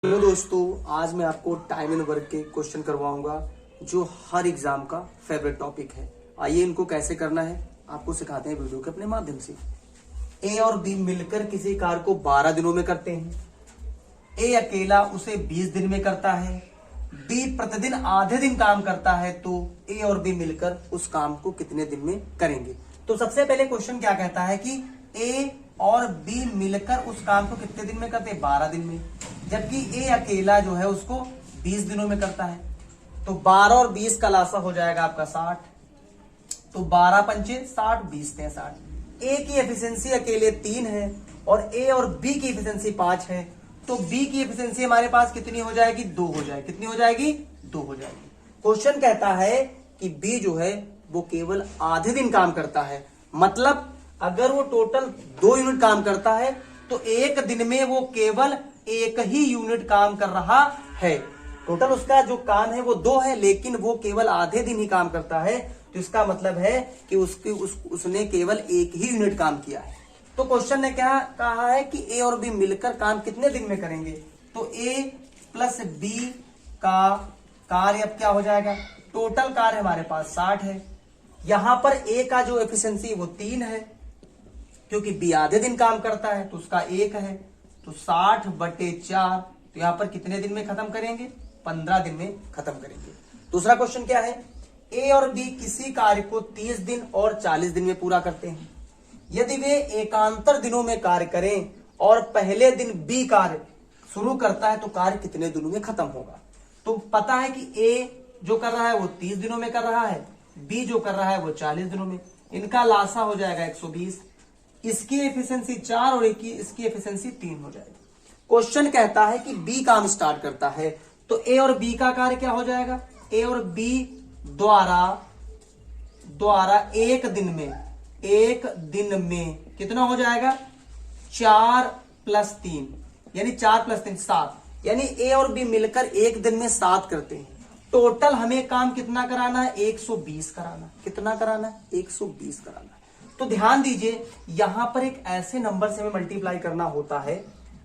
Hello दोस्तों, आज मैं आपको टाइम एंड वर्क के क्वेश्चन करवाऊंगा जो हर एग्जाम का फेवरेट टॉपिक है। आइए इनको कैसे करना है आपको सिखाते हैं वीडियो के अपने माध्यम से। ए और बी मिलकर किसी कार्य को 12 दिनों में करते हैं। ए अकेला उसे 20 दिन में करता है। बी प्रतिदिन आधे दिन काम करता है, तो ए और बी मिलकर उस काम को कितने दिन में करेंगे। तो सबसे पहले क्वेश्चन क्या कहता है कि ए और बी मिलकर उस काम को कितने दिन में करते हैं, 12 दिन में, जबकि ए अकेला जो है उसको 20 दिनों में करता है। तो 12 और 20 का लासा हो जाएगा आपका 60। तो 12 पंचे 60, 20 × 60। ए की एफिशिएंसी अकेले 3 है और ए और बी की एफिशिएंसी 5 है। तो बी की एफिशिएंसी हमारे पास कितनी हो जाएगी, 2 हो जाएगी। कितनी हो जाएगी, 2 हो जाएगी। क्वेश्चन कहता है कि बी जो है वो केवल आधे दिन काम करता है। मतलब अगर वो टोटल 2 यूनिट काम करता है तो एक दिन में वो केवल एक ही यूनिट काम कर रहा है। टोटल उसका जो काम है वो 2 है, लेकिन वो केवल आधे दिन ही काम करता है। तो इसका मतलब है कि उसने केवल एक ही यूनिट काम किया है। तो क्वेश्चन ने क्या कहा है कि ए और बी मिलकर काम कितने दिन में करेंगे। तो ए प्लस बी का कार्य अब क्या हो जाएगा, टोटल कार्य हमारे पास 60 है। यहां पर ए का जो एफिशिएंसी वो 3 है, क्योंकि बी आधे दिन काम करता है तो उसका 1 है। तो 60/4, तो यहां पर कितने दिन में खत्म करेंगे, 15 दिन में खत्म करेंगे। दूसरा क्वेश्चन क्या है, ए और बी किसी कार्य को 30 दिन और 40 दिन में पूरा करते हैं। यदि वे एकांतर दिनों में कार्य करें और पहले दिन बी कार्य शुरू करता है तो कार्य कितने दिनों में खत्म होगा। तो पता है कि ए जो कर रहा है वो 30 दिनों में कर रहा है, बी जो कर रहा है वो 40 दिनों में। इनका लासा हो जाएगा 120। इसकी एफिशिएंसी 4 और इसकी एफिशिएंसी 3 हो जाएगी। क्वेश्चन कहता है कि बी काम स्टार्ट करता है, तो ए और बी का कार्य क्या हो जाएगा, ए और बी द्वारा एक दिन में कितना हो जाएगा, 4 + 3, यानी 4 + 3 7, यानी ए और बी मिलकर एक दिन में 7 करते हैं। टोटल हमें काम कितना कराना है, 120 कराना। कितना कराना है, 120 कराना है। तो ध्यान दीजिए, यहां पर एक ऐसे नंबर से हमें मल्टीप्लाई करना होता है।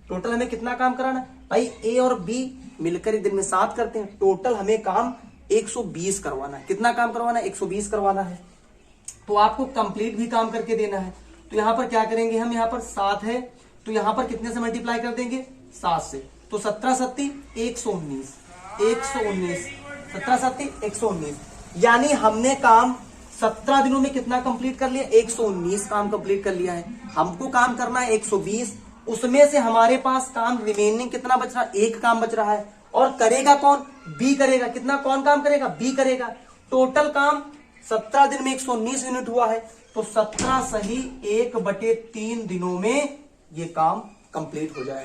टोटल हमें कितना काम कराना है भाई, ए और बी मिलकर एक दिन में 7 करते हैं, टोटल हमें काम 120 करवाना है। कितना काम करवाना है, 120 करवाना है। तो आपको कंप्लीट भी काम करके देना है। तो यहां पर क्या करेंगे हम, यहां पर 7 है तो यहां पर कितने से मल्टीप्लाई कर देंगे, 7 से। तो 17 × 7 = 119, 17 × 7 = 119, यानी हमने काम 17 दिनों में कितना कंप्लीट कर लिया, 119 काम कंप्लीट कर लिया है। हमको काम करना है 120, उसमें से हमारे पास काम रिमेनिंग कितना बच रहा है, 1 काम बच रहा है। और करेगा कौन, बी करेगा। कितना, कौन काम करेगा, बी करेगा। टोटल काम 17 दिन में 119 यूनिट हुआ है, तो 17 सही 1/3 दिनों में ये काम कंप्लीट हो जाएगा।